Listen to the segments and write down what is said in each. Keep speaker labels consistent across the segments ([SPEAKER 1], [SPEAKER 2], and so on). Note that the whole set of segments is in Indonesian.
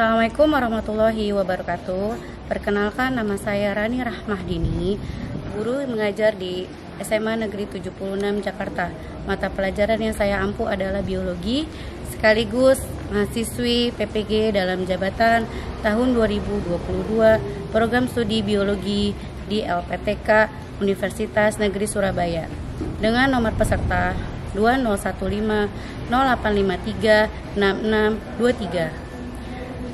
[SPEAKER 1] Assalamualaikum warahmatullahi wabarakatuh. Perkenalkan, nama saya Rani Rahmahdini, guru mengajar di SMA Negeri 76 Jakarta. Mata pelajaran yang saya ampu adalah biologi, sekaligus mahasiswi PPG dalam jabatan tahun 2022 program studi biologi di LPTK Universitas Negeri Surabaya dengan nomor peserta 2015 0853 6623.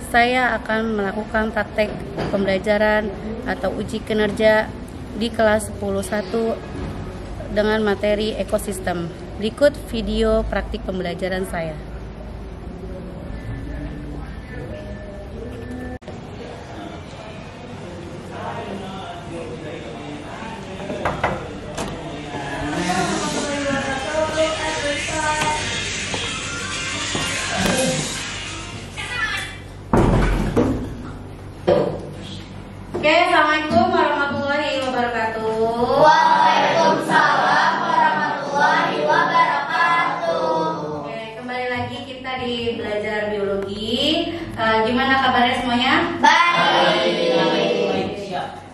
[SPEAKER 1] Saya akan melakukan praktek pembelajaran atau uji kinerja di kelas 10.1 dengan materi ekosistem. Berikut video praktik pembelajaran saya. Oke, assalamualaikum warahmatullahi wabarakatuh.
[SPEAKER 2] Waalaikumsalam warahmatullahi wabarakatuh.
[SPEAKER 1] Oke, kembali lagi kita di belajar biologi. Gimana kabarnya semuanya?
[SPEAKER 2] Baik.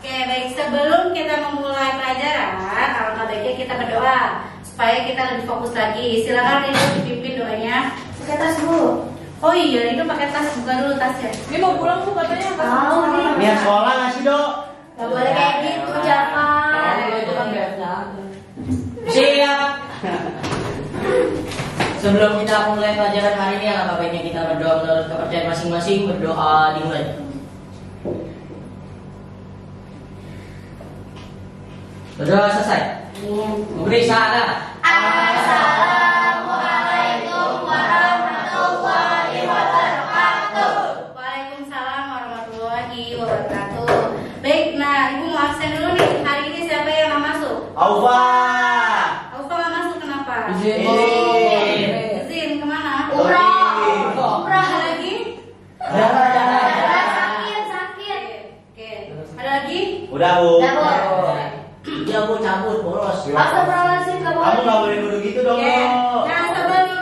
[SPEAKER 1] Oke, baik. Sebelum kita memulai pelajaran, alangkah baiknya kita berdoa supaya kita lebih fokus lagi. Silakan Ridho dipimpin doanya. Pakai tas dulu. Oh iya, Ridho pakai tas, buka dulu tasnya.
[SPEAKER 3] Ini mau pulang tuh katanya.
[SPEAKER 1] Tahu nih.
[SPEAKER 4] Niat sekolah nggak sih, Dok?
[SPEAKER 2] Gak boleh kayak gitu, jangan.
[SPEAKER 3] Itu kan biasa.
[SPEAKER 2] Siap.
[SPEAKER 3] Sebelum kita mulai pelajaran hari ini, alangkah baiknya kita berdoa menurut kepercayaan masing-masing. Berdoa dimulai. Berdoa selesai. Memberi salam.
[SPEAKER 2] Assalamualaikum warahmatullahi wabarakatuh.
[SPEAKER 1] Waalaikumsalam warahmatullahi wabarakatuh. Baik, nah Ibu mau absen dulu nih. Hari ini siapa yang nggak masuk?
[SPEAKER 4] Aufa.
[SPEAKER 1] Aufa nggak masuk, kenapa? Izin kemana?
[SPEAKER 2] Umroh.
[SPEAKER 1] Ada lagi?
[SPEAKER 2] Sakit.
[SPEAKER 1] Oke. Ada lagi?
[SPEAKER 4] Udah, Bu.
[SPEAKER 3] Dia mau cabut boros.
[SPEAKER 2] Astagfirullahaladzim, gak
[SPEAKER 4] Kamu nggak
[SPEAKER 2] boleh.
[SPEAKER 4] boleh nuduh gitu dong.
[SPEAKER 1] Oke.
[SPEAKER 4] Dok.
[SPEAKER 1] Nah sebelum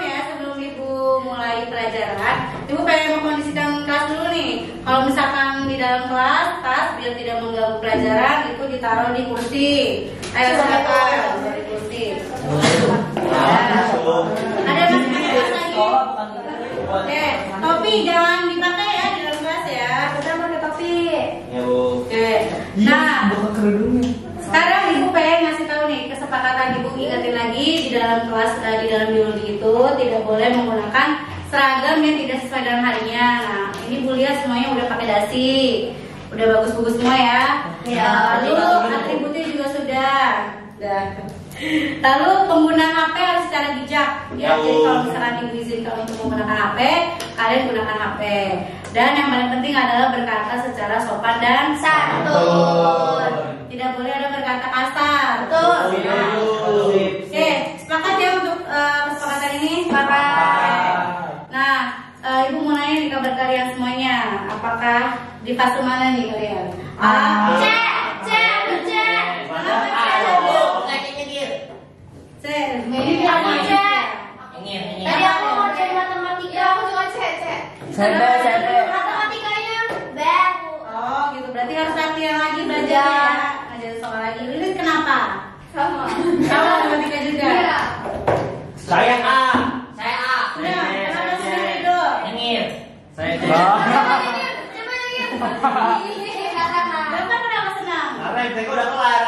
[SPEAKER 1] Ibu mulai pelajaran, Ibu pengen mengkondisikan kelas dulu nih. Kalau misalkan di dalam kelas, tas biar tidak mengganggu pelajaran itu ditaruh di kursi. Ayo silakan taruh di kursi.
[SPEAKER 4] Masuk.
[SPEAKER 1] Ada yang masih pakai tas lagi? Oke, topi jangan dipakai ya di dalam kelas ya.
[SPEAKER 2] Kita pakai topi.
[SPEAKER 4] Ya, Bu.
[SPEAKER 1] Oke. Nah, sekarang Ibu pengen ngasih tahu nih kesepakatan Ibu, ingetin lagi di dalam kelas di dalam biologi itu tidak boleh menggunakan seragam yang tidak sesuai dengan harinya. Nah, ini Bu lihat semuanya udah pakai dasi, udah bagus-bagus semua ya. Lalu atributnya juga sudah. Lalu penggunaan HP harus secara bijak ya. Jadi kalau misalkan Ibu izinkan untuk menggunakan HP, kalian gunakan HP. Dan yang paling penting adalah berkata secara sopan dan
[SPEAKER 2] Santun.
[SPEAKER 1] tidak boleh ada berkata kasar.
[SPEAKER 2] Betul.
[SPEAKER 1] Oke, sepakat ya untuk kesepakatan ini?
[SPEAKER 2] Sepakat.
[SPEAKER 1] Nah, Ibu mau nanya nih kabar kalian semuanya. Apakah di fase mana nih kalian?
[SPEAKER 2] Cek.
[SPEAKER 1] C.
[SPEAKER 2] Ini aku cek.
[SPEAKER 3] Ingin.
[SPEAKER 2] Tadi aku mau cek matematika, aku juga cek. Matematikanya back.
[SPEAKER 1] Oh, gitu. Berarti harus latihan lagi belajar ya. Ngajar soal lagi. Ini kenapa?
[SPEAKER 2] Sama.
[SPEAKER 1] Sama matematika juga.
[SPEAKER 2] Iya.
[SPEAKER 4] Saya A.
[SPEAKER 3] Saya A.
[SPEAKER 1] Udah, kenapa sendiri Ridho?
[SPEAKER 3] Ingin. Saya
[SPEAKER 2] Coba lagi.
[SPEAKER 1] Bapak kenapa senang?
[SPEAKER 4] Karena MTK udah kelar.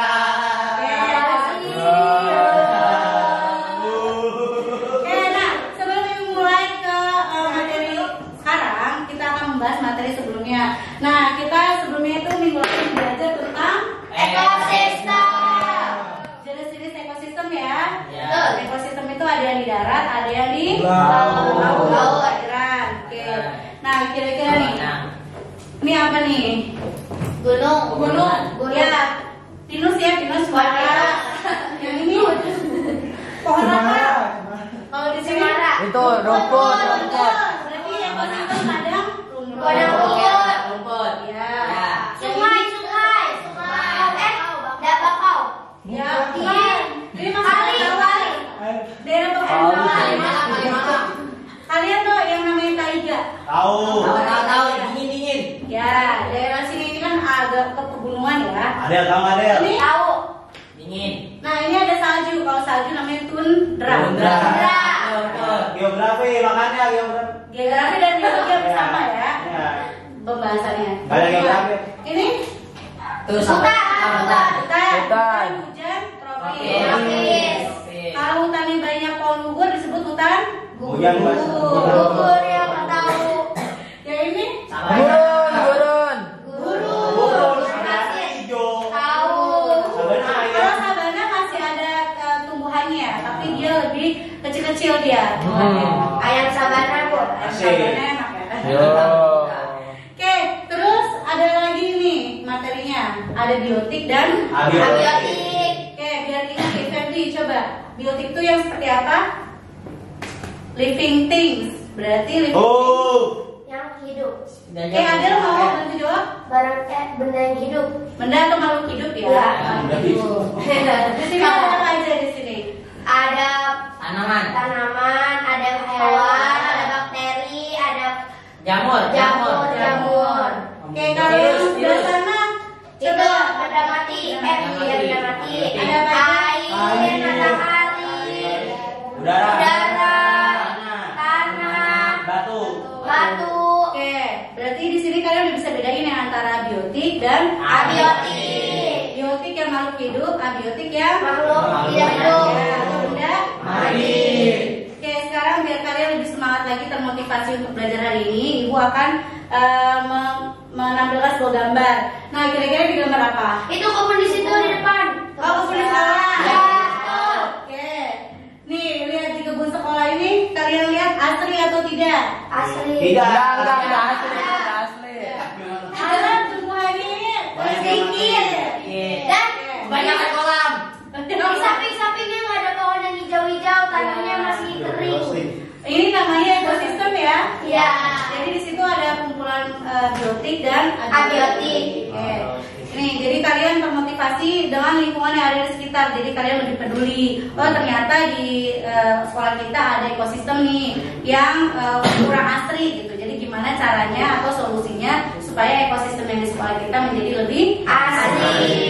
[SPEAKER 1] Oke, nah sebelum Ibu mulai ke materi sekarang, kita akan membahas materi sebelumnya. Nah, kita sebelumnya itu minggu lalu belajar tentang
[SPEAKER 2] Ekosistem.
[SPEAKER 1] jenis-jenis ekosistem ya.
[SPEAKER 3] Ya.
[SPEAKER 1] Ekosistem itu ada yang di darat, ada yang di
[SPEAKER 4] Laut.
[SPEAKER 1] perairan. Oke. Nah, kira-kira nih, ini apa nih?
[SPEAKER 2] Gunung.
[SPEAKER 1] Ya, pinus ya, pinus suara. Yang ini pohon apa? Kalau di sini
[SPEAKER 3] Itu rumput.
[SPEAKER 1] berarti ekosistem kadang
[SPEAKER 3] Rumput.
[SPEAKER 1] Ya.
[SPEAKER 2] Sungai. Bakau.
[SPEAKER 1] Ya, ini maksudnya apa? Daerah pegunungan. Kalian tuh yang namanya taiga.
[SPEAKER 4] Tahu.
[SPEAKER 3] Tahu ini
[SPEAKER 4] Adel, tahu nggak Adel?
[SPEAKER 1] Ini
[SPEAKER 2] Tahu.
[SPEAKER 3] Dingin.
[SPEAKER 1] Nah ini ada salju. Kalau salju namanya tundra.
[SPEAKER 3] Tundra.
[SPEAKER 2] Tundra.
[SPEAKER 4] Geografi, makanya geografi.
[SPEAKER 1] Geografi dan biologi hampir sama ya
[SPEAKER 4] Ya.
[SPEAKER 1] pembahasannya.
[SPEAKER 4] Ada geografi.
[SPEAKER 1] Ini
[SPEAKER 3] Tuh sama.
[SPEAKER 2] Hutan.
[SPEAKER 1] hutan hujan tropis.
[SPEAKER 2] Tropis.
[SPEAKER 1] Kalau hutan yang banyak pohon gugur disebut hutan
[SPEAKER 4] Hujan, Mas.
[SPEAKER 2] Gugur yang nggak tahu.
[SPEAKER 1] Ya ini
[SPEAKER 5] Gurun.
[SPEAKER 4] Burung, sabana hijau.
[SPEAKER 2] Tahu.
[SPEAKER 4] Sabana ayam.
[SPEAKER 1] kalau sabana masih ada tumbuhannya, tapi dia lebih kecil-kecil dia.
[SPEAKER 2] Ayam sabana bu.
[SPEAKER 4] Asik.
[SPEAKER 1] Sabana enak ya.
[SPEAKER 5] Yo.
[SPEAKER 1] Oke, terus ada lagi nih materinya. Ada biotik dan
[SPEAKER 2] Abiotik.
[SPEAKER 1] Oke, biar ingat nih, Febri, coba. Biotik itu yang seperti apa? Living things. Berarti living things.
[SPEAKER 4] Oh,
[SPEAKER 2] Yang hidup.
[SPEAKER 1] Adel mau bantu jawab?
[SPEAKER 2] Benda yang hidup.
[SPEAKER 1] Benda atau makhluk hidup ya?
[SPEAKER 2] Iya.
[SPEAKER 1] Di sini ada apa aja di sini?
[SPEAKER 2] Ada
[SPEAKER 3] Tanaman.
[SPEAKER 2] tanaman, ada hewan, ada bakteri, ada
[SPEAKER 3] Jamur.
[SPEAKER 2] jamur.
[SPEAKER 1] Oke, kalau yang sebelah sana
[SPEAKER 2] Itu
[SPEAKER 1] coba
[SPEAKER 2] benda mati, benda mati.
[SPEAKER 1] Ada apa aja?
[SPEAKER 2] Air, matahari,
[SPEAKER 4] udara.
[SPEAKER 2] tanah,
[SPEAKER 4] Batu.
[SPEAKER 2] batu,
[SPEAKER 1] Oke, berarti di sini kalian udah bisa bedain yang antara biotik dan
[SPEAKER 2] abiotik.
[SPEAKER 1] biotik yang makhluk hidup, abiotik yang
[SPEAKER 2] Makhluk tidak hidup.
[SPEAKER 1] ya, atau benda
[SPEAKER 4] Mati.
[SPEAKER 1] Oke, sekarang biar kalian lebih semangat lagi termotivasi untuk belajar hari ini, Ibu akan menampilkan sebuah gambar. Nah, kira-kira di gambar apa?
[SPEAKER 2] Itu kebun di situ di depan.
[SPEAKER 1] Oh, kebun di sekolah.
[SPEAKER 2] Ya, betul.
[SPEAKER 1] Oke. Nih, lihat di kebun sekolah ini, kalian lihat asri atau tidak?
[SPEAKER 2] Asli.
[SPEAKER 4] Tidak.
[SPEAKER 5] Enggak asli.
[SPEAKER 1] Ada tumbuhannya sedikit.
[SPEAKER 2] Dan
[SPEAKER 3] Banyak kolam.
[SPEAKER 2] di samping-sampingnya nggak ada pohon yang hijau-hijau, tanahnya masih kering.
[SPEAKER 1] Ini namanya ekosistem ya.
[SPEAKER 2] Ya.
[SPEAKER 1] Jadi di situ ada kumpulan biotik dan
[SPEAKER 2] Abiotik.
[SPEAKER 1] Oke. Nih, jadi kalian termotivasi dengan lingkungan yang ada di sekitar. Jadi kalian lebih peduli. Oh, ternyata di sekolah kita ada ekosistem nih yang kurang asri gitu. Jadi gimana caranya atau solusinya supaya ekosistem yang di sekolah kita menjadi lebih
[SPEAKER 2] Asri.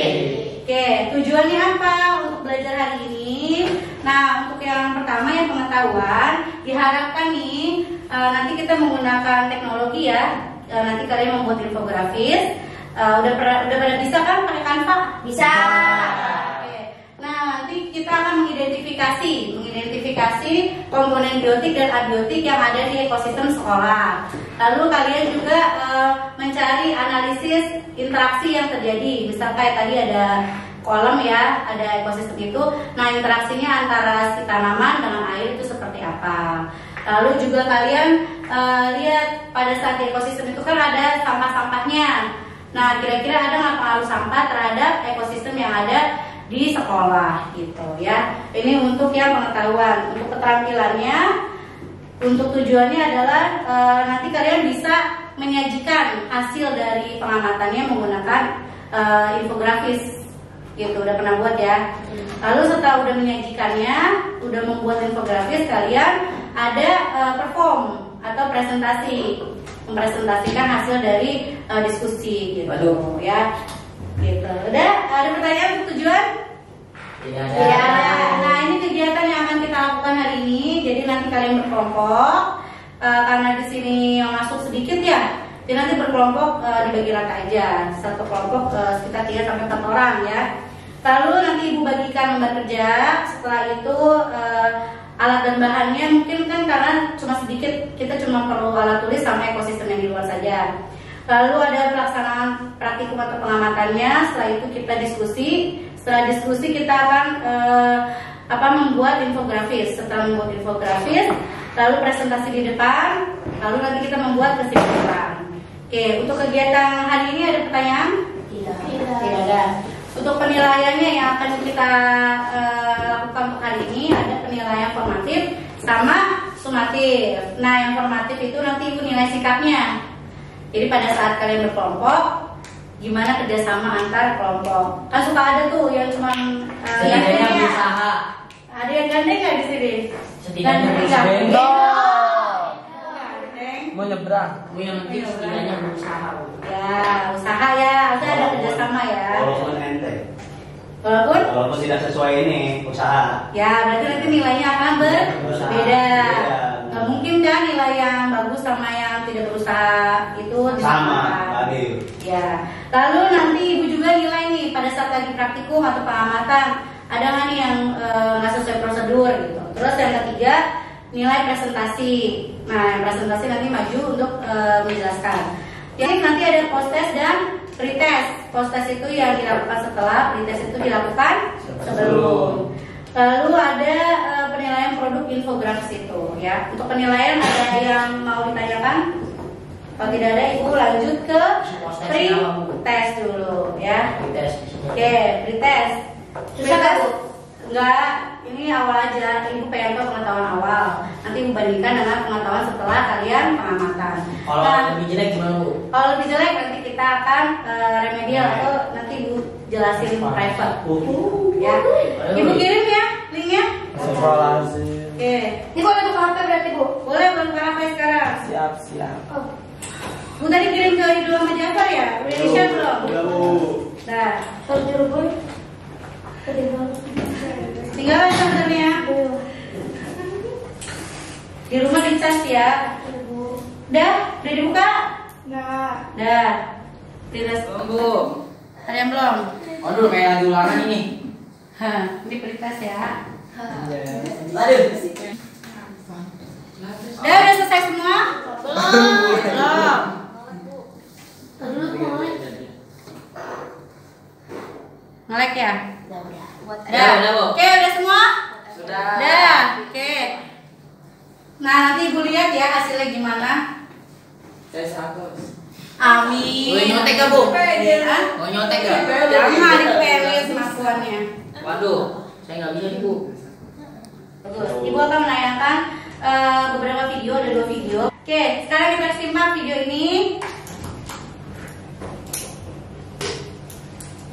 [SPEAKER 1] Oke, tujuannya apa untuk belajar hari ini? Nah, untuk yang pertama yang pengetahuan, diharapkan nih nanti kita menggunakan teknologi ya. Nanti kalian membuat infografis. Udah pada bisa kan pakai Canva?
[SPEAKER 2] Bisa.
[SPEAKER 1] Oke. Nah, nanti kita akan mengidentifikasi komponen biotik dan abiotik yang ada di ekosistem sekolah. Lalu kalian juga mencari analisis interaksi yang terjadi. Misal kayak tadi ada kolam ya, ada ekosistem itu. Nah, interaksinya antara si tanaman dengan air itu seperti apa. Lalu juga kalian lihat pada saat di ekosistem itu kan ada sampah-sampahnya. Nah, kira-kira ada nggak pengaruh sampah terhadap ekosistem yang ada di sekolah gitu ya. Ini untuk yang pengetahuan. Untuk keterampilannya, untuk tujuannya adalah nanti kalian bisa menyajikan hasil dari pengamatannya menggunakan infografis gitu. Udah pernah buat ya. Lalu setelah udah menyajikannya, udah membuat infografis, kalian ada perform atau presentasi, mempresentasikan hasil dari diskusi gitu.
[SPEAKER 3] Waduh.
[SPEAKER 1] Ya. Gitu. Udah ada pertanyaan untuk tujuan?
[SPEAKER 3] Tidak
[SPEAKER 1] Ya.
[SPEAKER 3] ada.
[SPEAKER 1] Nah, ini kegiatan yang akan kita lakukan hari ini. Jadi nanti kalian berkelompok karena di sini yang masuk sedikit ya. Jadi nanti berkelompok dibagi rata aja. Satu kelompok sekitar 3 sampai 4 orang ya. Lalu nanti Ibu bagikan lembar kerja. Setelah itu alat dan bahannya mungkin kan karena cuma sedikit, kita cuma perlu alat tulis sama ekosistem yang di luar saja. Lalu ada pelaksanaan praktikum atau pengamatannya. Setelah itu kita diskusi. Setelah diskusi kita akan membuat infografis. Setelah membuat infografis, lalu presentasi di depan, lalu nanti kita membuat kesimpulan. Oke, untuk kegiatan hari ini ada pertanyaan? Tidak ada. Untuk penilaiannya yang akan kita lakukan untuk hari ini ada penilaian formatif sama sumatif. Nah, yang formatif itu nanti Ibu nilai sikapnya. Jadi pada saat kalian berkelompok, gimana kerjasama antar kelompok. Kan suka ada tuh yang cuma
[SPEAKER 3] Setidaknya berusaha.
[SPEAKER 1] Ada yang gandeng nggak di sini?
[SPEAKER 3] Setidaknya
[SPEAKER 1] Gandeng.
[SPEAKER 5] Bendol.
[SPEAKER 1] Gandeng.
[SPEAKER 5] Mau nyebrang.
[SPEAKER 3] Gue yang penting setidaknya berusaha.
[SPEAKER 1] Ya, usaha ya, harusnya ada kerjasama ya.
[SPEAKER 4] Walaupun Walaupun tidak sesuai ini usaha.
[SPEAKER 1] Ya, berarti nanti nilainya akan berbeda. Nggak mungkin kan nilai yang bagus sama yang tidak berusaha itu
[SPEAKER 4] Sama, Babil.
[SPEAKER 1] Ya. Lalu nanti ibu juga nilai nih pada saat lagi praktikum atau pengamatan ada nggak nih yang nggak sesuai prosedur gitu. Terus yang ketiga nilai presentasi. Nah, yang presentasi nanti maju untuk menjelaskan. Jadi nanti ada post test dan pretest. Post test itu yang dilakukan setelah, pretest itu dilakukan sebelum. Lalu ada penilaian produk infografis itu ya. Untuk penilaian ada yang mau ditanyakan? Kalau tidak ada, ibu lanjut ke pretest dulu ya. Oke, pretest.
[SPEAKER 2] Susah nggak, Bu?
[SPEAKER 1] Enggak, ini awal aja. Ibu pengen tahu pengetahuan awal. Nanti ibu bandingkan dengan pengetahuan setelah kalian pengamatan.
[SPEAKER 3] Kalau lebih jelek gimana, Bu?
[SPEAKER 1] Kalau lebih jelek nanti kita akan remedial atau nanti ibu jelasin private. Ya. Ibu kirim ya linknya.
[SPEAKER 5] Astagfirullahaladzim.
[SPEAKER 1] Oke.
[SPEAKER 2] Ini boleh buka HP berarti, Bu?
[SPEAKER 1] Boleh buka HP sekarang.
[SPEAKER 5] Siap, siap.
[SPEAKER 2] Oh.
[SPEAKER 1] Bu tadi kirim ke Idul sama Jafar ya? Udah di-share belum?
[SPEAKER 4] Udah, Bu.
[SPEAKER 1] Nah,
[SPEAKER 2] Kalau dulu, Bu.
[SPEAKER 1] tinggal sebenarnya. Di rumah dicas ya. Udah dibuka?
[SPEAKER 2] Nah.
[SPEAKER 1] Udah. Tidak.
[SPEAKER 3] Bu.
[SPEAKER 1] Ada yang belum?
[SPEAKER 3] Aduh, kayak lagi ulangan ini.
[SPEAKER 1] Hah, ini peritas ya.
[SPEAKER 3] Aduh.
[SPEAKER 1] Udah selesai semua? Belum. Ngelek ya?
[SPEAKER 3] Udah, Bu.
[SPEAKER 1] Oke, udah semua?
[SPEAKER 3] Sudah.
[SPEAKER 1] Udah, oke. Nah, nanti ibu lihat ya hasilnya gimana.
[SPEAKER 3] Tes 100.
[SPEAKER 1] Amin.
[SPEAKER 3] Boleh nyontek gak, Bu?
[SPEAKER 1] Hah?
[SPEAKER 3] Mau nyontek gak?
[SPEAKER 1] Jangan, ibu pengen lihat kemampuannya.
[SPEAKER 3] Waduh, saya nggak bisa nih, Bu.
[SPEAKER 1] Bagus. Ibu akan menayangkan beberapa video, ada 2 video. Oke, sekarang kita simak video ini.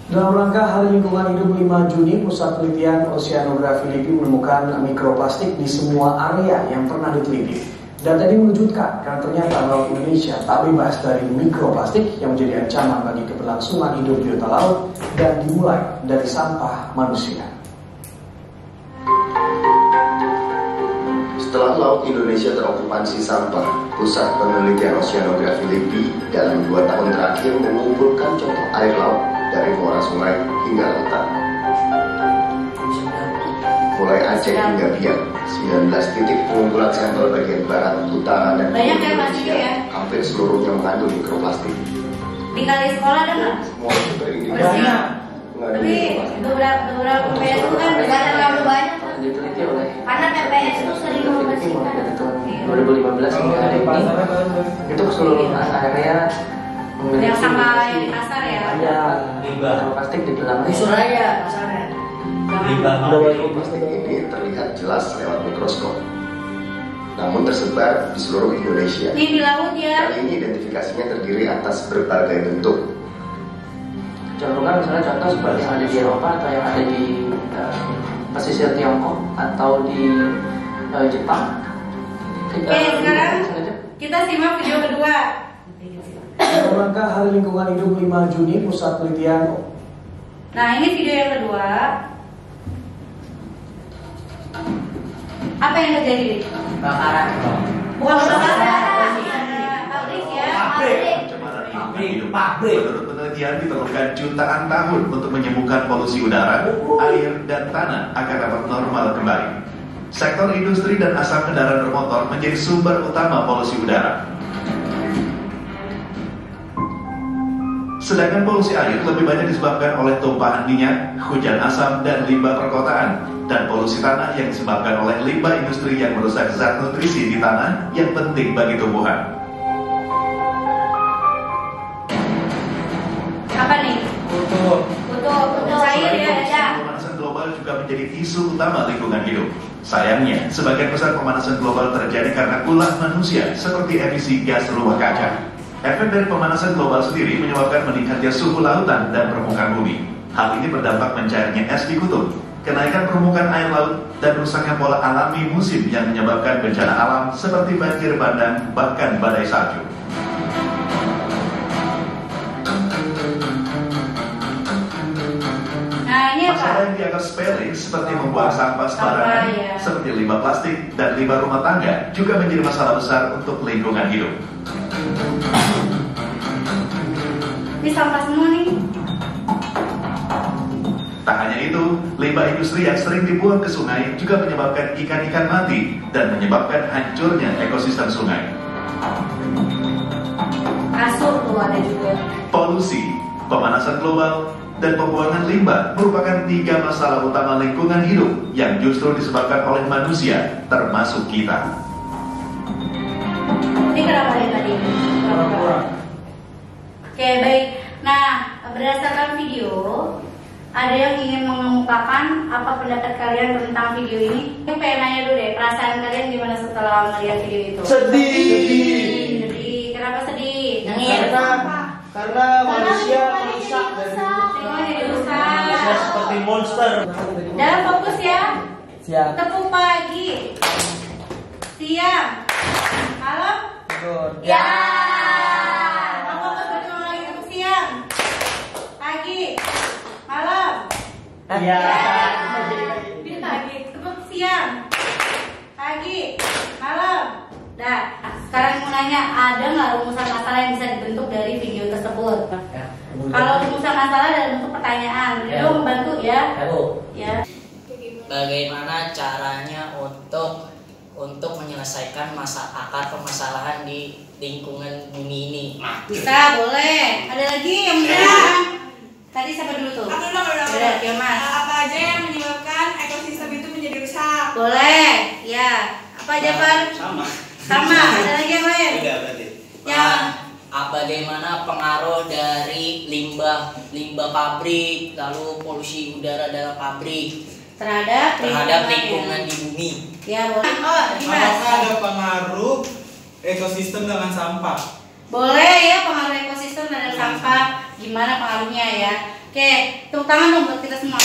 [SPEAKER 6] Dalam rangka Hari Lingkungan Hidup 5 Juni, Pusat Penelitian Oceanografi LIPI menemukan mikroplastik di semua area yang pernah diteliti. Data ini mengejutkan karena ternyata laut Indonesia tak bebas dari mikroplastik yang menjadi ancaman bagi keberlangsungan hidup biota laut dan dimulai dari sampah manusia.
[SPEAKER 7] Setelah laut Indonesia terokupansi sampah, Pusat Penelitian Oceanografi LIPI dalam 2 tahun terakhir mengumpulkan contoh air laut dari muara sungai hingga lautan. Mulai Aceh hingga Biak, 19 titik pengumpulan sampel bagian barat, utara, dan
[SPEAKER 1] Banyak
[SPEAKER 7] timur
[SPEAKER 1] ya plastiknya ya?
[SPEAKER 7] hampir seluruhnya mengandung mikroplastik.
[SPEAKER 1] Di kali sekolah ada nggak?
[SPEAKER 7] Semua berindikasi
[SPEAKER 1] Banyak.
[SPEAKER 7] mengandung
[SPEAKER 1] Tapi
[SPEAKER 7] mikroplastik.
[SPEAKER 1] beberapa PPS itu kan
[SPEAKER 2] Nggak terlalu banyak.
[SPEAKER 5] Diteliti oleh
[SPEAKER 2] Karena TPS itu sering membersihkan.
[SPEAKER 5] dari tahun 2015 hingga hari ini itu keseluruhan area
[SPEAKER 1] yang sama yang di pasar ya.
[SPEAKER 5] ada
[SPEAKER 4] Limbah.
[SPEAKER 5] mikroplastik di dalamnya.
[SPEAKER 3] Di Suraya, pasarnya.
[SPEAKER 4] Limbah
[SPEAKER 7] Mikroplastik ini terlihat jelas lewat mikroskop, namun tersebar di seluruh Indonesia.
[SPEAKER 1] Ini di laut ya.
[SPEAKER 7] Kali ini identifikasinya terdiri atas berbagai bentuk.
[SPEAKER 5] Contohnya misalnya contoh seperti yang ada di Eropa atau yang ada di pesisir Tiongkok atau di Jepang.
[SPEAKER 1] Oke, sekarang kita simak video kedua.
[SPEAKER 6] Dalam rangka Hari Lingkungan Hidup 5 Juni, Pusat Penelitian.
[SPEAKER 1] Nah, ini video yang kedua. Apa yang terjadi?
[SPEAKER 3] Bakaran.
[SPEAKER 1] Bukan kebakaran. Pabrik ya.
[SPEAKER 4] Pabrik.
[SPEAKER 8] Menurut penelitian diperlukan jutaan tahun untuk menyembuhkan polusi udara, air, dan tanah agar dapat normal kembali. Sektor industri dan asap kendaraan bermotor menjadi sumber utama polusi udara. Sedangkan polusi air lebih banyak disebabkan oleh tumpahan minyak, hujan asam, dan limbah perkotaan. Dan polusi tanah yang disebabkan oleh limbah industri yang merusak zat nutrisi di tanah yang penting bagi tumbuhan.
[SPEAKER 1] Apa nih? Butuh cair ya.
[SPEAKER 8] Pemanasan global juga menjadi isu utama lingkungan hidup. Sayangnya, sebagian besar pemanasan global terjadi karena ulah manusia seperti emisi gas rumah kaca. Efek dari pemanasan global sendiri menyebabkan meningkatnya suhu lautan dan permukaan bumi. Hal ini berdampak mencairnya es di kutub, kenaikan permukaan air laut, dan rusaknya pola alami musim yang menyebabkan bencana alam seperti banjir bandang, bahkan badai salju.
[SPEAKER 1] Nah, ini apa?
[SPEAKER 8] Masalah yang dianggap sepele seperti membuang sampah sembarangan,
[SPEAKER 1] ya.
[SPEAKER 8] seperti limbah plastik dan limbah rumah tangga juga menjadi masalah besar untuk lingkungan hidup.
[SPEAKER 1] Ini sampah semua nih.
[SPEAKER 8] Tak hanya itu, limbah industri yang sering dibuang ke sungai juga menyebabkan ikan-ikan mati dan menyebabkan hancurnya ekosistem sungai.
[SPEAKER 1] Kasur tuh ada juga.
[SPEAKER 8] Polusi, pemanasan global, dan pembuangan limbah merupakan 3 masalah utama lingkungan hidup yang justru disebabkan oleh manusia, termasuk kita.
[SPEAKER 1] Ini kenapa ya tadi? Oke, baik. Nah, berdasarkan video, ada yang ingin mengemukakan apa pendapat kalian tentang video ini? Aku pengen nanya dulu deh, perasaan kalian gimana setelah melihat video itu?
[SPEAKER 6] Sedih.
[SPEAKER 1] Sedih. Kenapa sedih?
[SPEAKER 6] Karena manusia merusak dari
[SPEAKER 1] Semua jadi rusak.
[SPEAKER 4] Manusia seperti monster.
[SPEAKER 1] Dalam fokus ya.
[SPEAKER 6] siang.
[SPEAKER 1] Tepuk pagi, siang, malam.
[SPEAKER 6] Ya.
[SPEAKER 1] Mau fokus berjuang lagi tepuk siang, pagi, malam.
[SPEAKER 6] Ya.
[SPEAKER 1] Pagi, tepuk siang, pagi, malam. Dah, sekarang mau nanya, ada nggak rumusan masalah yang bisa dibentuk dari video tersebut? Kalau rumusan masalah dalam bentuk pertanyaan, Rio membantu ya? Ya.
[SPEAKER 3] Bagaimana caranya untuk menyelesaikan akar permasalahan di lingkungan bumi ini?
[SPEAKER 1] Bisa, boleh. Ada lagi yang muda? Tadi siapa dulu tuh?
[SPEAKER 9] Aku dulu.
[SPEAKER 1] Udah, ya Mas.
[SPEAKER 9] Apa aja yang menyebabkan ekosistem itu menjadi rusak?
[SPEAKER 1] Boleh, ya. Apa aja, Pak? Sama. Ada lagi yang lain?
[SPEAKER 4] Udah berarti.
[SPEAKER 1] Ya.
[SPEAKER 3] Bagaimana pengaruh dari limbah pabrik, lalu polusi udara dalam pabrik
[SPEAKER 1] Terhadap
[SPEAKER 3] lingkungan di bumi?
[SPEAKER 1] Ya, boleh. Oh, Dimas.
[SPEAKER 10] Apakah ada pengaruh ekosistem dengan sampah?
[SPEAKER 1] Boleh ya, pengaruh ekosistem terhadap sampah. Gimana pengaruhnya ya? Oke, tepuk tangan dong buat kita semua.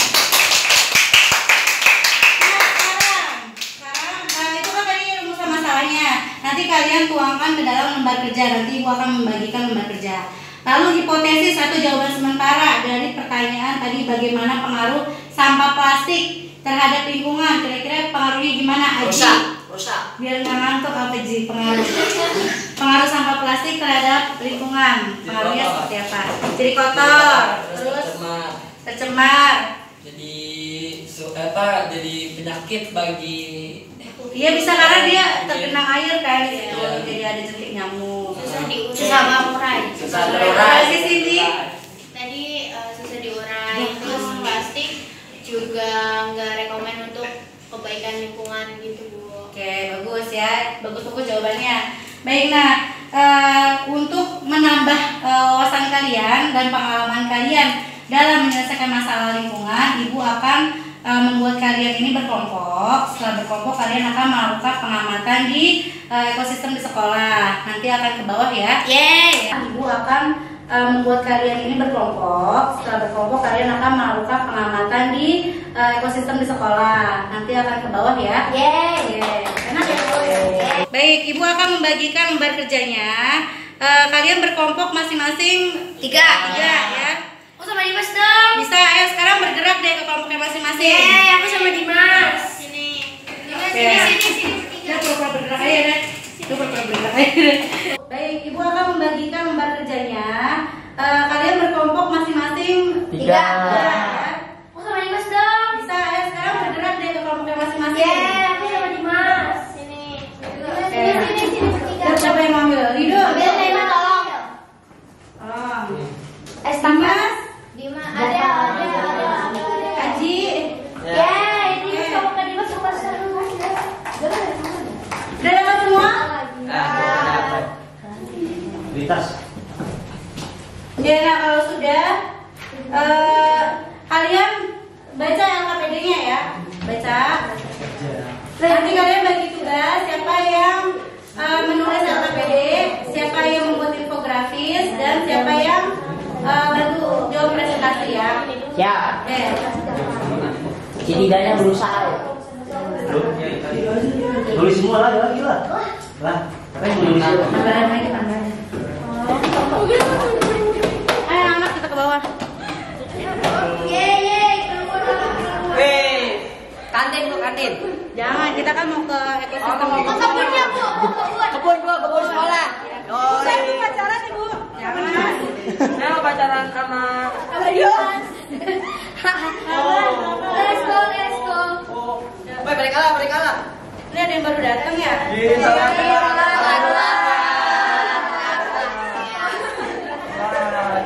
[SPEAKER 1] Itu kan tadi rumusan masalahnya. Nanti kalian tuangkan ke dalam lembar kerja. Nanti Ibu akan membagikan lembar kerja. Lalu hipotesis atau jawaban sementara dari pertanyaan tadi, bagaimana pengaruh sampah plastik terhadap lingkungan? Kira-kira pengaruhnya gimana? Aji?
[SPEAKER 3] Rusak.
[SPEAKER 1] Biar nggak ngantuk apa Ji? Pengaruh sampah plastik terhadap lingkungan. Pengaruhnya seperti apa? Jadi kotor, terus tercemar.
[SPEAKER 3] Jadi penyakit bagi.
[SPEAKER 1] Iya bisa karena dia terkena air kan, jadi ada jentik nyamuk.
[SPEAKER 2] Susah mengurai.
[SPEAKER 3] Susah terurai.
[SPEAKER 1] Di sini
[SPEAKER 2] Tadi susah diurai. Terus plastik juga nggak rekomen untuk kebaikan lingkungan gitu Bu.
[SPEAKER 1] oke, bagus ya, bagus jawabannya. Baik, nah untuk menambah wawasan kalian dan pengalaman kalian dalam menyelesaikan masalah lingkungan, Ibu akan membuat kalian ini berkelompok. Setelah berkelompok, kalian akan melakukan pengamatan di ekosistem di sekolah. Nanti akan ke bawah ya.
[SPEAKER 2] Yeay.
[SPEAKER 1] Ibu akan membuat kalian ini berkelompok. Setelah berkelompok, kalian akan melakukan pengamatan di ekosistem di sekolah. Nanti akan ke bawah ya.
[SPEAKER 2] Yeay.
[SPEAKER 1] Enak ya Bu? Baik, Ibu akan membagikan lembar kerjanya. Kalian berkelompok masing-masing 3 ya.
[SPEAKER 2] Aku sama Dimas dong.
[SPEAKER 1] Bisa, ayo sekarang bergerak deh ke kelompoknya masing-masing.
[SPEAKER 2] Yeay, aku sama Dimas. Sini. Dimas sini.
[SPEAKER 1] Udah pura-pura bergerak aja deh. Baik, Ibu akan membagikan lembar kerjanya. Kalian berkelompok masing-masing 3 ya.
[SPEAKER 2] Aku sama Dimas dong.
[SPEAKER 1] Bisa, ayo sekarang bergerak deh ke kelompoknya masing-masing.
[SPEAKER 2] Yeay, aku sama Dimas. Sini. Sini.
[SPEAKER 1] Dan siapa yang ngambil? Rido.
[SPEAKER 2] Ambil Nema tolong. Dimas. Ada.
[SPEAKER 1] Aji.
[SPEAKER 2] Yeay, Dimas sama Kak Dimas suka seru.
[SPEAKER 1] Udah dapat semua?
[SPEAKER 4] Lintas.
[SPEAKER 1] Ya, nah kalau sudah, kalian baca LKPD-nya ya, baca. Nanti kalian bagi tugas siapa yang menulis LKPD, siapa yang membuat infografis, dan siapa yang bantu jawab presentasi ya.
[SPEAKER 3] Ya. Setidaknya berusaha.
[SPEAKER 4] Tulis semua lagi lah. Lah, apa yang tulis?
[SPEAKER 1] Tambahan lagi, tambahan. Ayo anak kita ke bawah.
[SPEAKER 2] Yeay, keluar.
[SPEAKER 3] Kantin Bu, kantin.
[SPEAKER 1] Jangan, kita kan mau ke ekosistem.
[SPEAKER 2] Kebunnya Bu,
[SPEAKER 3] Kebun Bu, kebun sekolah. Oh,
[SPEAKER 1] pacaran nih Bu. Jangan.
[SPEAKER 3] saya mau pacaran sama.
[SPEAKER 2] Let's go.
[SPEAKER 3] Woi, balik kalah.
[SPEAKER 1] Ini ada yang baru datang ya?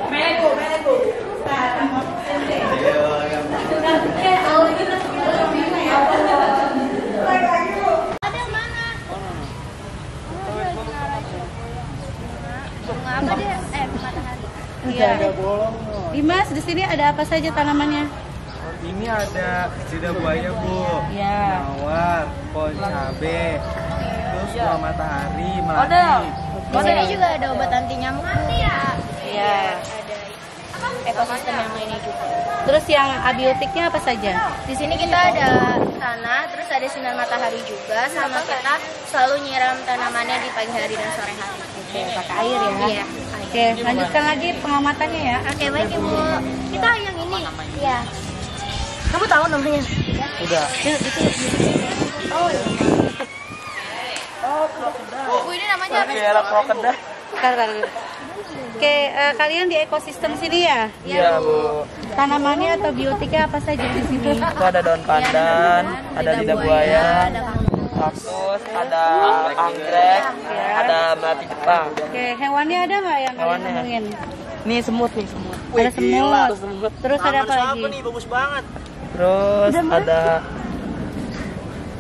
[SPEAKER 3] Meleku.
[SPEAKER 2] Apa dia? Matahari.
[SPEAKER 1] Iya. Dimas, di sini ada apa saja tanamannya?
[SPEAKER 10] Ini ada lidah buaya Bu,
[SPEAKER 1] Iya.
[SPEAKER 10] mawar, pohon cabe, terus buah matahari, melati.
[SPEAKER 2] Di sini juga ada obat anti nyamuk Bu.
[SPEAKER 1] Iya.
[SPEAKER 2] Ada ekosistem yang lainnya juga.
[SPEAKER 1] Terus yang abiotiknya apa saja?
[SPEAKER 2] Di sini kita ada tanah, terus ada sinar matahari juga, sama kita selalu nyiram tanamannya di pagi hari dan sore hari.
[SPEAKER 1] Oke, pakai air ya?
[SPEAKER 2] Iya.
[SPEAKER 1] Oke, lanjutkan lagi pengamatannya ya.
[SPEAKER 2] Oke, baik Ibu. Kita yang ini. Iya. Kamu tahu namanya?
[SPEAKER 10] Udah.
[SPEAKER 2] Bu, ini namanya apa?
[SPEAKER 10] Kayak krokodil.
[SPEAKER 1] Bentar. Oke, kalian di ekosistem sini ya?
[SPEAKER 10] Iya Bu.
[SPEAKER 1] Tanamannya atau biotiknya apa saja di sini?
[SPEAKER 10] Itu ada daun pandan, ada lidah buaya,
[SPEAKER 2] ada
[SPEAKER 10] kaktus, ada anggrek, ada melati Jepang.
[SPEAKER 1] Oke, hewannya ada nggak yang kalian
[SPEAKER 10] Hewannya.
[SPEAKER 1] temuin?
[SPEAKER 10] Nih semut.
[SPEAKER 1] Ada semut. Terus ada apa lagi?
[SPEAKER 10] bagus banget. Terus ada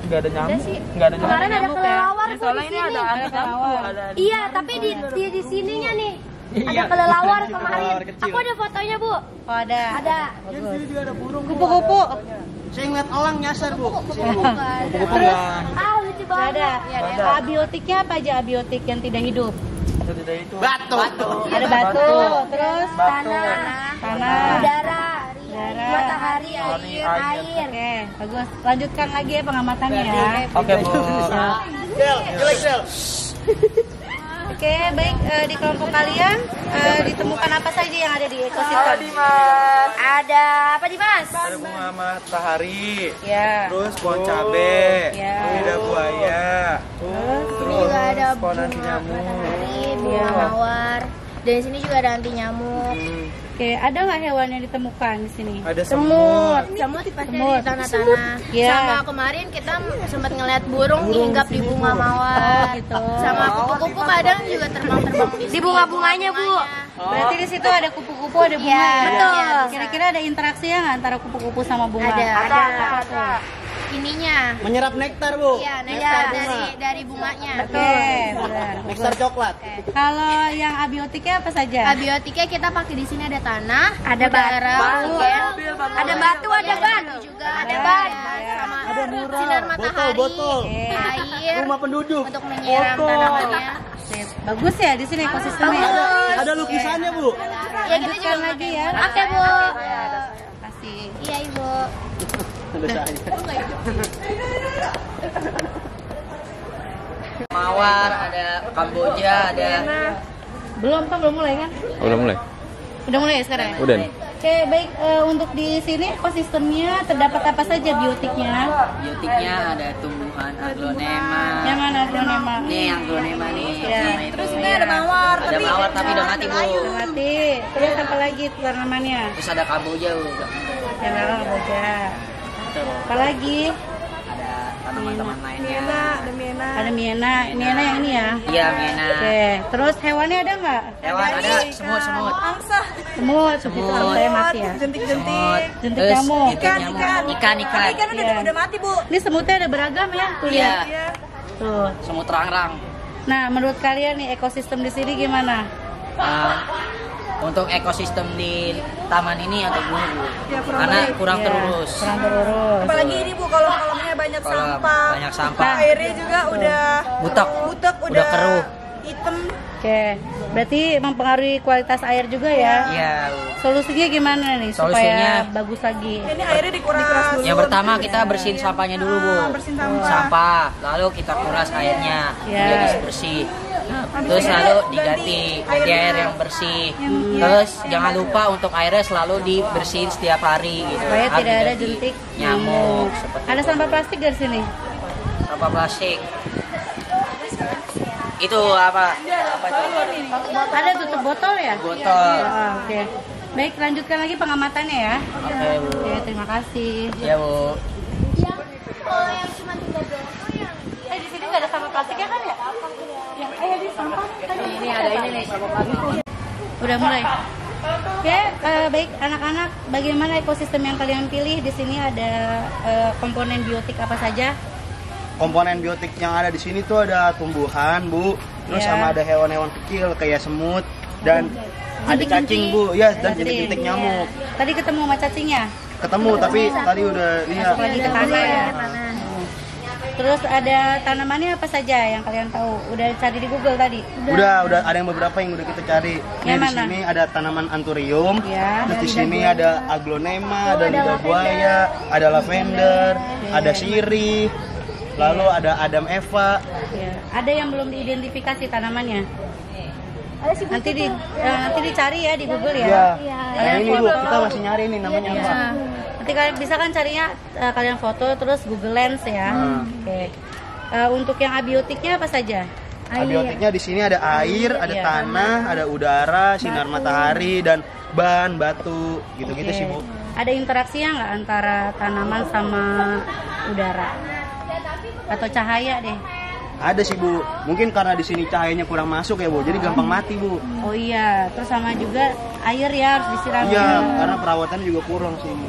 [SPEAKER 10] nggak ada nyamuk. Nggak ada nyamuk.
[SPEAKER 2] Kemarin ada kelelawar tuh
[SPEAKER 10] Soalnya
[SPEAKER 2] di
[SPEAKER 10] ini
[SPEAKER 2] sini.
[SPEAKER 10] ada kelelawar.
[SPEAKER 2] Iya, tapi di sininya nih. Ada kelelawar kemarin. Aku ada fotonya, Bu.
[SPEAKER 1] Oh, ada.
[SPEAKER 2] Ada.
[SPEAKER 1] Kupu-kupu.
[SPEAKER 10] Saya ngeliat elang nyasar Bu.
[SPEAKER 1] Terus
[SPEAKER 2] Lucu banget.
[SPEAKER 1] ada.
[SPEAKER 2] Ya, ada.
[SPEAKER 1] Abiotiknya apa aja abiotik yang tidak hidup?
[SPEAKER 10] Batu.
[SPEAKER 1] Ada batu, terus
[SPEAKER 2] Tanah, udara, matahari, air.
[SPEAKER 1] Oke, bagus. Lanjutkan lagi ya pengamatannya ya.
[SPEAKER 10] Oke Bu.
[SPEAKER 1] Oke, baik, di kelompok kalian ditemukan apa saja yang ada di ekosistem?
[SPEAKER 10] Dimas.
[SPEAKER 2] Ada apa Dimas?
[SPEAKER 10] Ada bunga matahari.
[SPEAKER 1] Ya.
[SPEAKER 10] Terus pohon cabe,
[SPEAKER 1] Ya.
[SPEAKER 10] lidah buaya,
[SPEAKER 2] Sini juga ada
[SPEAKER 10] pohon anti
[SPEAKER 2] bunga
[SPEAKER 10] nyamuk.
[SPEAKER 2] matahari, bunga mawar. Dan di sini juga ada anti nyamuk.
[SPEAKER 1] Oke, ada nggak hewan yang ditemukan di sini?
[SPEAKER 10] Ada semut.
[SPEAKER 2] Semut pasti
[SPEAKER 1] Semut.
[SPEAKER 2] di tanah-tanah.
[SPEAKER 1] Iya.
[SPEAKER 2] Sama kemarin kita sempat ngeliat burung hinggap di bunga mawar.
[SPEAKER 1] gitu.
[SPEAKER 2] Sama kupu-kupu kadang juga terbang-terbang di
[SPEAKER 1] bunga-bunganya, Bu. Berarti di situ ada kupu-kupu, ada bunga.
[SPEAKER 2] Iya,
[SPEAKER 1] ya?
[SPEAKER 2] betul.
[SPEAKER 1] Kira-kira ada interaksi ya nggak antara kupu-kupu sama bunga?
[SPEAKER 2] Ada. Ininya.
[SPEAKER 10] Menyerap nektar Bu.
[SPEAKER 2] Iya, nektar dari bunganya.
[SPEAKER 1] Oke, benar.
[SPEAKER 10] Nektar coklat.
[SPEAKER 1] Kalau yang abiotiknya apa saja?
[SPEAKER 2] Abiotiknya kita pakai di sini ada tanah,
[SPEAKER 1] Ada
[SPEAKER 2] udara,
[SPEAKER 1] batu.
[SPEAKER 2] oksigen,
[SPEAKER 1] Ada batu, ada ban.
[SPEAKER 2] juga ada ban, sama sinar matahari,
[SPEAKER 10] botol.
[SPEAKER 2] air
[SPEAKER 10] Rumah penduduk.
[SPEAKER 2] untuk menyiram tanamannya.
[SPEAKER 1] Sip. Bagus ya di sini ekosistemnya.
[SPEAKER 10] Ada lukisannya Bu.
[SPEAKER 2] Ya kita juga
[SPEAKER 1] lagi ya.
[SPEAKER 2] Oke Bu.
[SPEAKER 1] Kasih.
[SPEAKER 2] Iya Ibu.
[SPEAKER 3] Mawar, ada Kamboja, ada.
[SPEAKER 1] Belum mulai kan?
[SPEAKER 11] Udah mulai?
[SPEAKER 1] Udah mulai ya sekarang?
[SPEAKER 11] Udah.
[SPEAKER 1] Oke, baik, untuk di sini ekosistemnya terdapat apa saja biotiknya?
[SPEAKER 3] Biotiknya ada tumbuhan aglonema.
[SPEAKER 1] Yang mana aglonema?
[SPEAKER 3] Nih aglonema nih.
[SPEAKER 1] Ya.
[SPEAKER 3] Sama itu.
[SPEAKER 1] Terus ini ada mawar.
[SPEAKER 3] Ada mawar tapi udah mati Bu.
[SPEAKER 1] Udah mati. Terus apa lagi tanamannya?
[SPEAKER 3] Terus ada Kamboja Bu.
[SPEAKER 1] Yang mana Kamboja?
[SPEAKER 3] Tuh,
[SPEAKER 1] Apa lagi?
[SPEAKER 3] ada tanaman-tanaman lainnya.
[SPEAKER 1] Ada Miena. Miena yang ini ya?
[SPEAKER 3] Iya, Miena.
[SPEAKER 1] Oke, terus hewannya ada nggak?
[SPEAKER 3] Hewan ada semut.
[SPEAKER 1] Semut, itu saya mati ya.
[SPEAKER 3] Semut.
[SPEAKER 1] Jentik
[SPEAKER 3] Terus
[SPEAKER 1] nyamuk.
[SPEAKER 3] Ikan.
[SPEAKER 1] Udah mati Bu. Ini semutnya ada beragam ya? Tuh
[SPEAKER 3] Iya.
[SPEAKER 1] lihat. Tuh.
[SPEAKER 3] Semut rangrang.
[SPEAKER 1] Nah, menurut kalian nih ekosistem di sini gimana?
[SPEAKER 3] Untuk ekosistem di taman ini atau Bu? Karena kurang terurus.
[SPEAKER 1] Kurang terurus.
[SPEAKER 9] Apalagi ini Bu, kalau kolamnya banyak
[SPEAKER 3] Kalau
[SPEAKER 9] sampah.
[SPEAKER 3] banyak sampah.
[SPEAKER 9] Airnya juga udah
[SPEAKER 3] Butek,
[SPEAKER 9] udah
[SPEAKER 3] keruh.
[SPEAKER 9] hitam.
[SPEAKER 1] Oke, berarti mempengaruhi kualitas air juga ya?
[SPEAKER 3] Iya.
[SPEAKER 1] Solusinya gimana nih
[SPEAKER 3] Solusinya-
[SPEAKER 1] supaya bagus lagi?
[SPEAKER 9] Ini airnya dikuras dulu.
[SPEAKER 3] Yang pertama kita bersihin sampahnya dulu Bu.
[SPEAKER 9] Bersihin sampah.
[SPEAKER 3] Sampah, lalu kita kuras airnya
[SPEAKER 1] Iya.
[SPEAKER 3] jadi bersih.
[SPEAKER 11] Terus lalu diganti air yang bersih. Terus jangan lupa untuk airnya selalu dibersihin setiap hari gitu.
[SPEAKER 1] Supaya tidak ada jentik
[SPEAKER 11] nyamuk.
[SPEAKER 1] Ada sampah plastik dari sini?
[SPEAKER 11] Sampah plastik. Itu apa?
[SPEAKER 1] Ada tutup botol ya?
[SPEAKER 11] Botol.
[SPEAKER 1] Oke. Baik, lanjutkan lagi pengamatannya ya.
[SPEAKER 11] Oke, Bu.
[SPEAKER 1] Oke, terima kasih.
[SPEAKER 11] Iya, Bu.
[SPEAKER 2] Yang cuma 3 yang
[SPEAKER 1] Di sini nggak ada sampah plastiknya kan ya? Yang di sampah tadi. Ini ada ini nih sampah plastik. Udah mulai. Oke, baik anak-anak, bagaimana ekosistem yang kalian pilih? Di sini ada komponen biotik apa saja?
[SPEAKER 12] Komponen biotik yang ada di sini tuh ada tumbuhan, Bu. Terus sama ada hewan-hewan kecil kayak semut dan ada cacing, Bu. Ya, dan jentik-jentik nyamuk.
[SPEAKER 1] Tadi ketemu sama cacingnya?
[SPEAKER 12] Ketemu, tapi tadi udah lihat.
[SPEAKER 1] Lagi ke tanah ya. Terus ada tanamannya apa saja yang kalian tahu? Udah cari di Google tadi?
[SPEAKER 12] Udah ada yang beberapa yang udah kita cari. Di sini ada tanaman anthurium.
[SPEAKER 1] Ya.
[SPEAKER 12] Terus di sini ada aglonema, ada lidah buaya, ada lavender, ada sirih. Lalu ada Adam Eva.
[SPEAKER 1] Ya. Ada yang belum diidentifikasi tanamannya? Nanti dicari ya di Google ya.
[SPEAKER 12] Nah, ini Bu, kita masih nyari nih namanya apa.
[SPEAKER 1] Nanti kalian bisa kan carinya kalian foto terus Google Lens ya. Oke. Untuk yang abiotiknya apa saja?
[SPEAKER 12] Abiotiknya di sini ada air, ada tanah, ada udara, sinar matahari dan ban, batu, gitu-gitu sih, Bu.
[SPEAKER 1] Ada interaksinya nggak antara tanaman sama udara? Atau cahaya deh?
[SPEAKER 12] Ada sih, Bu. Mungkin karena di sini cahayanya kurang masuk ya, Bu. Jadi gampang mati, Bu.
[SPEAKER 1] Oh iya, terus sama juga air ya harus disiram.
[SPEAKER 12] Iya, karena perawatan juga kurang sih, Bu.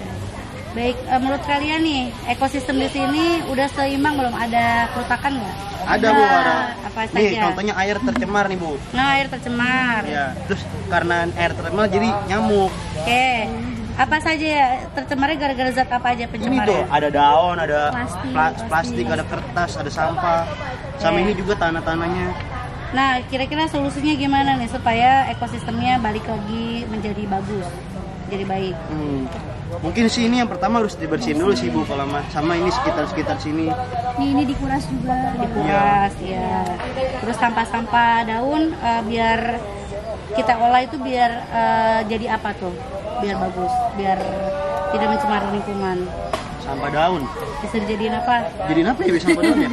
[SPEAKER 1] Baik, menurut kalian nih, ekosistem di sini udah seimbang belum? Ada kerusakan nggak?
[SPEAKER 12] Ada, Bu, ada.
[SPEAKER 1] Apa saja?
[SPEAKER 12] Nih, contohnya air tercemar nih, Bu.
[SPEAKER 1] Nah, air tercemar.
[SPEAKER 12] Ya, terus karena air tercemar jadi nyamuk.
[SPEAKER 1] Oke. Apa saja ya tercemarnya gara-gara zat apa aja pencemarnya?
[SPEAKER 12] Ini tuh ada daun, ada plastik, ada kertas, ada sampah. Sama ini juga tanah-tanahnya.
[SPEAKER 1] Nah, kira-kira solusinya gimana nih supaya ekosistemnya balik lagi menjadi bagus, jadi baik?
[SPEAKER 12] Mungkin sih ini yang pertama harus dibersihin dulu sih, Bu, kalau sama ini sekitar sini.
[SPEAKER 1] Ini dikuras juga. Dikuras ya. Terus sampah-sampah daun biar kita olah itu biar jadi apa tuh? Biar bagus, biar tidak mencemari lingkungan.
[SPEAKER 12] Sampah daun.
[SPEAKER 1] Bisa dijadiin apa?
[SPEAKER 12] Jadiin apa ya sampah daun ya?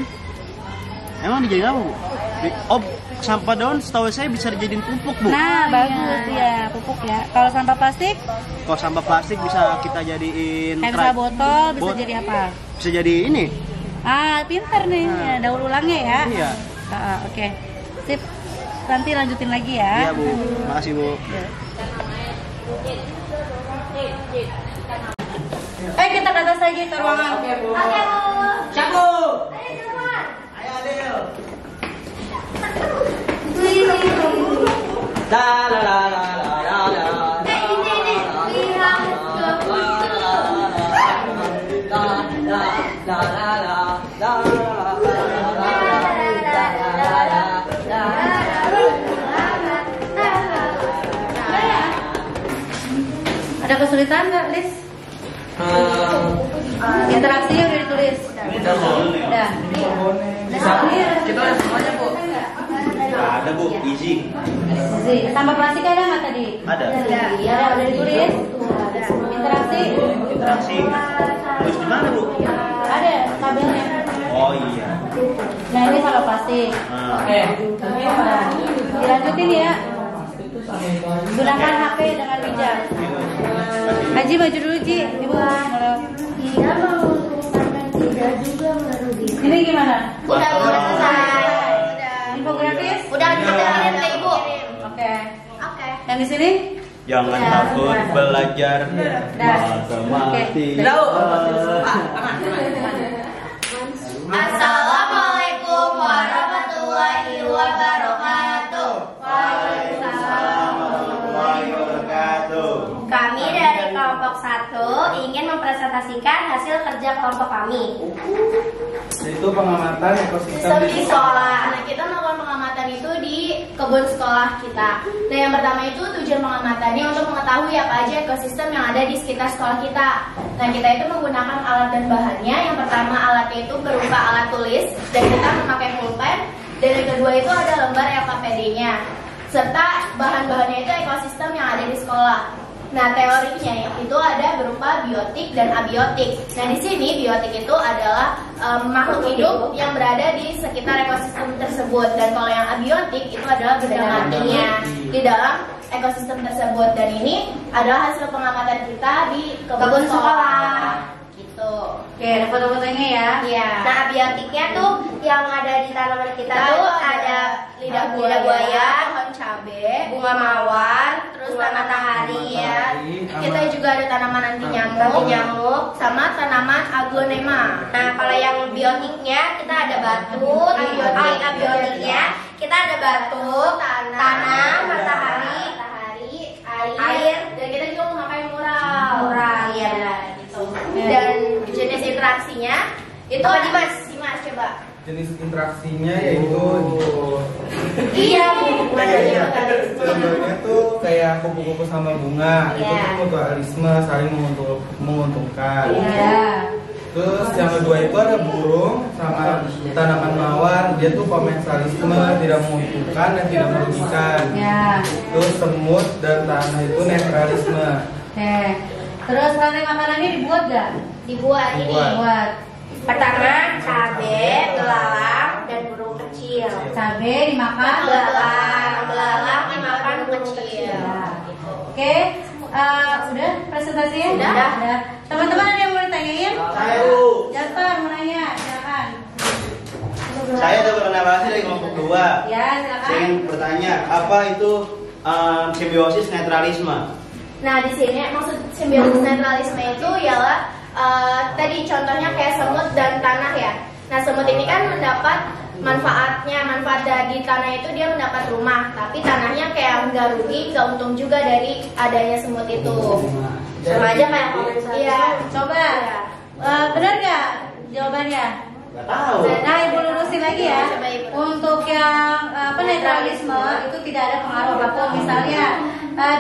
[SPEAKER 12] Emang dijadiin apa, Bu? Oh, sampah daun setahu saya bisa dijadiin pupuk, Bu.
[SPEAKER 1] Nah, bagus ya, pupuk ya. Kalau sampah plastik?
[SPEAKER 12] Kalau sampah plastik bisa kita jadiin
[SPEAKER 1] kayak botol, bisa jadi apa?
[SPEAKER 12] Bisa jadi ini.
[SPEAKER 1] Ah, pinter nih, daur ulangnya ya.
[SPEAKER 12] Iya.
[SPEAKER 1] Oke. Sip. Nanti lanjutin lagi ya.
[SPEAKER 12] Iya, Bu. Makasih, Bu.
[SPEAKER 1] Kita ke atas lagi ke ruangan. Oke, Bu.
[SPEAKER 3] Satu.
[SPEAKER 1] Ayo,
[SPEAKER 3] Adil. La la la la la la.
[SPEAKER 1] Ada kesulitan nggak, Lis? Interaksinya udah ditulis. Udah.
[SPEAKER 3] Kita ada semuanya, Bu.
[SPEAKER 12] Ada, Bu, easy.
[SPEAKER 1] Sampah plastik ada nggak tadi?
[SPEAKER 12] Ada.
[SPEAKER 1] Iya, udah ditulis. Interaksi.
[SPEAKER 12] Terus di mana, Bu?
[SPEAKER 1] Ada tabelnya.
[SPEAKER 12] Oh iya.
[SPEAKER 1] Nah, ini sampah plastik.
[SPEAKER 3] Oke.
[SPEAKER 1] Dilanjutin ya. Gunakan HP dengan bijak. Haji maju dulu, Ji. Ibu.
[SPEAKER 2] Iya, mau tulisan tidak juga merugikan.
[SPEAKER 1] Ini gimana?
[SPEAKER 2] Udah selesai.
[SPEAKER 1] Infografis?
[SPEAKER 2] Udah kita ke Ibu.
[SPEAKER 1] Oke. Yang di sini?
[SPEAKER 12] Jangan takut belajar matematika.
[SPEAKER 2] Assalamualaikum warahmatullahi wabarakatuh.
[SPEAKER 12] Waalaikumsalam warahmatullahi wabarakatuh.
[SPEAKER 2] Kami dari kelompok 1 ingin mempresentasikan hasil kerja kelompok kami.
[SPEAKER 10] Itu pengamatan ekosistem
[SPEAKER 2] Di sekolah. Nah, kita melakukan pengamatan itu di kebun sekolah kita. Nah, yang pertama itu tujuan pengamatannya untuk mengetahui apa aja ekosistem yang ada di sekitar sekolah kita. Nah, kita itu menggunakan alat dan bahannya. Yang pertama alatnya itu berupa alat tulis dan kita memakai pulpen Dan yang kedua itu ada lembar LKPD-nya, serta bahan-bahannya itu ekosistem yang ada di sekolah. Nah, teorinya itu ada berupa biotik dan abiotik. Nah, di sini biotik itu adalah makhluk hidup yang berada di sekitar ekosistem tersebut, dan kalau yang abiotik itu adalah benda matinya di dalam ekosistem tersebut. Dan ini adalah hasil pengamatan kita di kebun sekolah. Gitu.
[SPEAKER 1] Oke, ada foto-fotonya ya.
[SPEAKER 2] Iya.
[SPEAKER 13] Nah, abiotiknya tuh yang ada di tanaman kita tuh ada
[SPEAKER 2] lidah buaya, pohon cabe, bunga mawar, terus matahari ya. Kita juga ada tanaman anti nyamuk, sama tanaman aglonema.
[SPEAKER 13] Nah, kalau yang biotiknya kita ada batu, abiotiknya kita ada batu, tanah, matahari, air,
[SPEAKER 2] dan kita juga memakai mural.
[SPEAKER 13] ya.
[SPEAKER 2] Gitu. Dan jenis interaksinya itu ada Dimas coba.
[SPEAKER 10] Jenis interaksinya yaitu
[SPEAKER 13] Iya,
[SPEAKER 10] contohnya tuh kayak kupu-kupu sama bunga, itu tuh mutualisme, saling menguntungkan. Terus yang kedua itu ada burung sama tanaman mawar, dia tuh komensalisme, tidak menguntungkan dan tidak merugikan. Terus semut dan tanah itu netralisme.
[SPEAKER 1] Terus rantai makanannya dibuat gak?
[SPEAKER 2] Dibuat.
[SPEAKER 13] Pertama, cabai, belalang, dan burung kecil.
[SPEAKER 1] Cabai dimakan,
[SPEAKER 13] belalang dimakan burung kecil.
[SPEAKER 1] Oke, udah presentasinya?
[SPEAKER 13] Udah.
[SPEAKER 1] Teman-teman ada yang mau ditanyain?
[SPEAKER 12] Saya, Bu.
[SPEAKER 1] Jasper mau nanya, silakan.
[SPEAKER 12] Saya ada berkreasi dari kelompok 2.
[SPEAKER 1] Ya, silakan.
[SPEAKER 12] Saya ingin bertanya, apa itu simbiosis netralisme?
[SPEAKER 2] Nah, di sini maksud simbiosis netralisme itu ialah tadi contohnya kayak semut dan tanah ya. Nah, semut ini kan mendapat manfaat dari tanah itu dia mendapat rumah, tapi tanahnya kayak nggak rugi, nggak untung juga dari adanya semut itu.
[SPEAKER 13] Sama aja kayak komensalisme.
[SPEAKER 2] Iya,
[SPEAKER 1] Coba, benar nggak jawabannya?
[SPEAKER 12] Nggak tahu.
[SPEAKER 1] Nah, Ibu lurusin lagi ya. Untuk yang netralisme itu tidak ada pengaruh apapun. Misalnya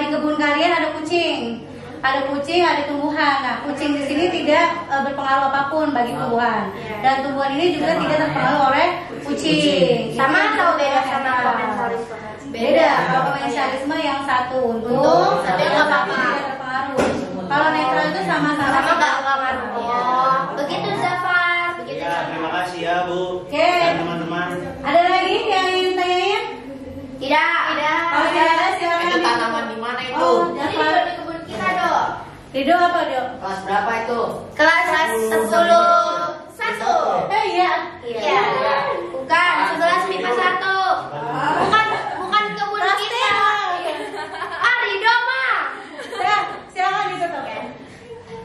[SPEAKER 1] di kebun kalian ada kucing, ada tumbuhan. Nah, kucing di sini tidak berpengaruh apapun bagi tumbuhan, dan tumbuhan ini juga tidak terpengaruh oleh kucing.
[SPEAKER 13] Sama atau beda sama komensalisme?
[SPEAKER 1] Beda. Kalau komensalisme yang satu untung,
[SPEAKER 2] tapi nggak apa-apa.
[SPEAKER 1] tidak terpengaruh. Kalau netral itu sama-sama
[SPEAKER 13] nggak ngaruh. Oh, begitu Zafar. Begitu.
[SPEAKER 12] Ya, terima kasih ya, Bu.
[SPEAKER 1] Oke.
[SPEAKER 12] Dan teman-teman.
[SPEAKER 1] Ada lagi yang ingin tanyain?
[SPEAKER 13] Tidak.
[SPEAKER 1] Kalau tidak ada silakan.
[SPEAKER 3] Itu tanaman di mana itu?
[SPEAKER 1] Oh,
[SPEAKER 2] Jadi
[SPEAKER 1] Jasper.
[SPEAKER 2] di kebun kita dong.
[SPEAKER 1] Rido apa, Do?
[SPEAKER 3] Kelas berapa itu?
[SPEAKER 13] Kelas 10.
[SPEAKER 1] Iya.
[SPEAKER 13] Iya. Bukan 11 MIPA 1. Bukan kebun kita. Rido mah.
[SPEAKER 1] Silakan ditutup.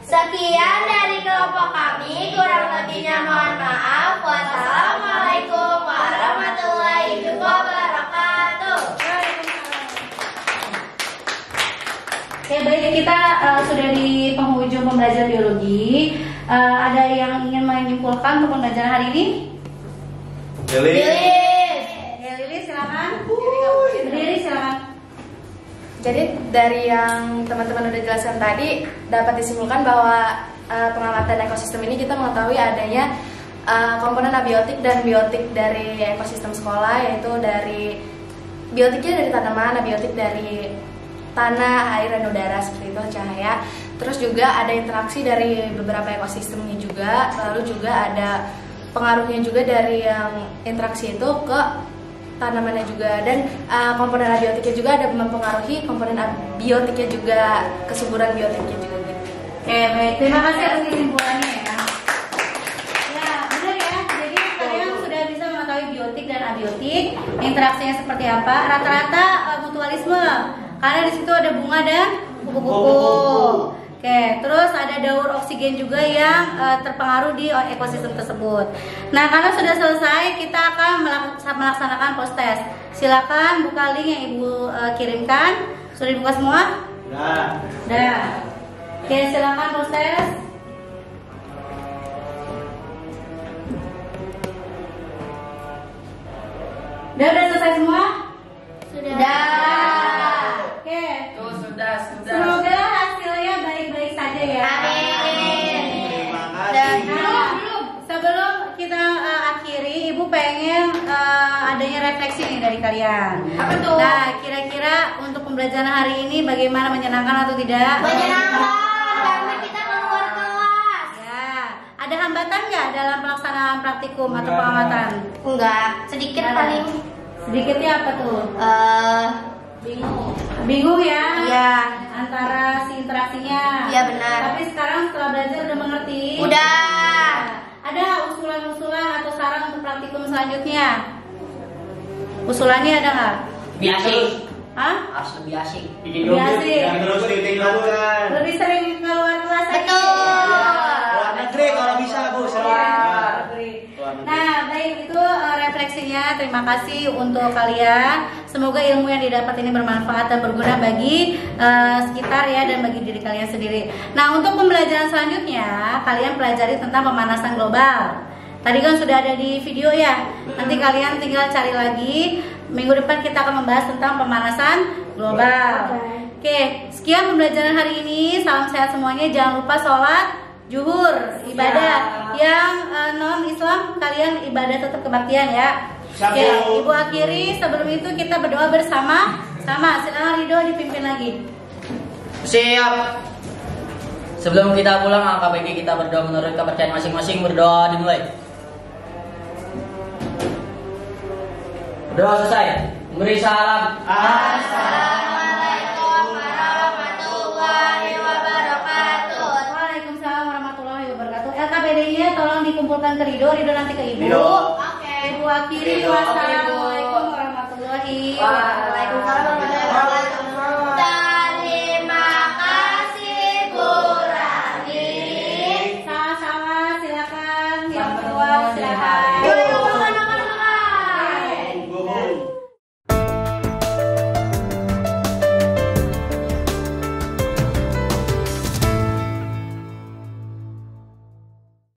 [SPEAKER 13] Sekian dari kelompok kami, kurang lebihnya mohon maaf. Wassalamualaikum warahmatullahi wabarakatuh.
[SPEAKER 1] Oke, baik, kita sudah di penghujung pembelajaran biologi. Ada yang ingin menyimpulkan untuk pembelajaran hari ini? Lili, silakan. Lili, silakan.
[SPEAKER 14] Jadi dari yang teman-teman udah jelaskan tadi dapat disimpulkan bahwa pengamatan ekosistem ini kita mengetahui adanya komponen abiotik dan biotik dari ekosistem sekolah, yaitu dari biotiknya dari tanaman, abiotik dari tanah, air, dan udara seperti itu, cahaya. Terus juga ada interaksi dari beberapa ekosistemnya juga, lalu juga ada pengaruhnya juga dari yang interaksi itu ke tanamannya juga, dan komponen abiotiknya juga ada mempengaruhi komponen abiotiknya juga, kesuburan biotiknya juga gitu.
[SPEAKER 1] Oke, baik, terima kasih atas kesimpulannya ya. Ya, benar ya. Jadi kalian sudah bisa mengetahui biotik dan abiotik, interaksinya seperti apa. Rata-rata mutualisme, karena di situ ada bunga dan kupu-kupu. Oke, terus ada daur oksigen juga yang terpengaruh di ekosistem tersebut. Nah, karena sudah selesai, kita akan melaksanakan post test. Silakan buka link yang Ibu kirimkan. Sudah dibuka semua? Sudah. Oke, silakan post test. Udah selesai semua?
[SPEAKER 13] Sudah.
[SPEAKER 1] Oke.
[SPEAKER 3] Sudah.
[SPEAKER 1] Semoga hasilnya baik-baik saja ya.
[SPEAKER 13] Amin.
[SPEAKER 1] Dan sebelum kita akhiri, Ibu pengen ada refleksi nih dari kalian.
[SPEAKER 2] Apa tuh?
[SPEAKER 1] Nah, kira-kira untuk pembelajaran hari ini bagaimana, menyenangkan atau tidak?
[SPEAKER 13] Menyenangkan karena kita keluar kelas.
[SPEAKER 1] Ya, ada hambatan nggak dalam pelaksanaan praktikum atau pengamatan?
[SPEAKER 13] Enggak, sedikit paling.
[SPEAKER 1] Sedikitnya apa tuh? Bingung ya?
[SPEAKER 13] Iya.
[SPEAKER 1] Antara si interaksinya.
[SPEAKER 13] Iya, benar.
[SPEAKER 1] Tapi sekarang setelah belajar udah mengerti?
[SPEAKER 13] Udah.
[SPEAKER 1] Ada usulan-usulan atau saran untuk praktikum selanjutnya? Usulannya ada nggak?
[SPEAKER 3] Biasa.
[SPEAKER 1] Hah?
[SPEAKER 11] Harus lebih asik.
[SPEAKER 1] Lebih asik.
[SPEAKER 12] Terus ditingkatkan.
[SPEAKER 1] Lebih sering keluar kelas lagi.
[SPEAKER 12] Luar negeri kalau bisa Bu.
[SPEAKER 1] Nah, baik, itu refleksinya. Terima kasih untuk kalian. Semoga ilmu yang didapat ini bermanfaat dan berguna bagi sekitar ya, dan bagi diri kalian sendiri. Nah, untuk pembelajaran selanjutnya, kalian pelajari tentang pemanasan global. Tadi kan sudah ada di video ya. Nanti kalian tinggal cari lagi. Minggu depan kita akan membahas tentang pemanasan global. Oke, sekian pembelajaran hari ini. Salam sehat semuanya. Jangan lupa sholat zuhur, ibadah. Yang non Islam, kalian ibadah tetap kebaktian ya. Oke, Ibu akhiri. Sebelum itu kita berdoa bersama. Silakan Ridho dipimpin lagi.
[SPEAKER 11] Siap. Sebelum kita pulang, angka baiknya kita berdoa menurut kepercayaan masing-masing. Berdoa dimulai. Berdoa selesai. Memberi salam.
[SPEAKER 13] Assalamualaikum warahmatullahi wabarakatuh.
[SPEAKER 1] Waalaikumsalam warahmatullahi wabarakatuh. LKPD-nya tolong dikumpulkan ke Ridho nanti ke Ibu.
[SPEAKER 13] Oke.
[SPEAKER 1] Ibu akhiri. Wassalamualaikum warahmatullahi wabarakatuh.
[SPEAKER 13] Waalaikumsalam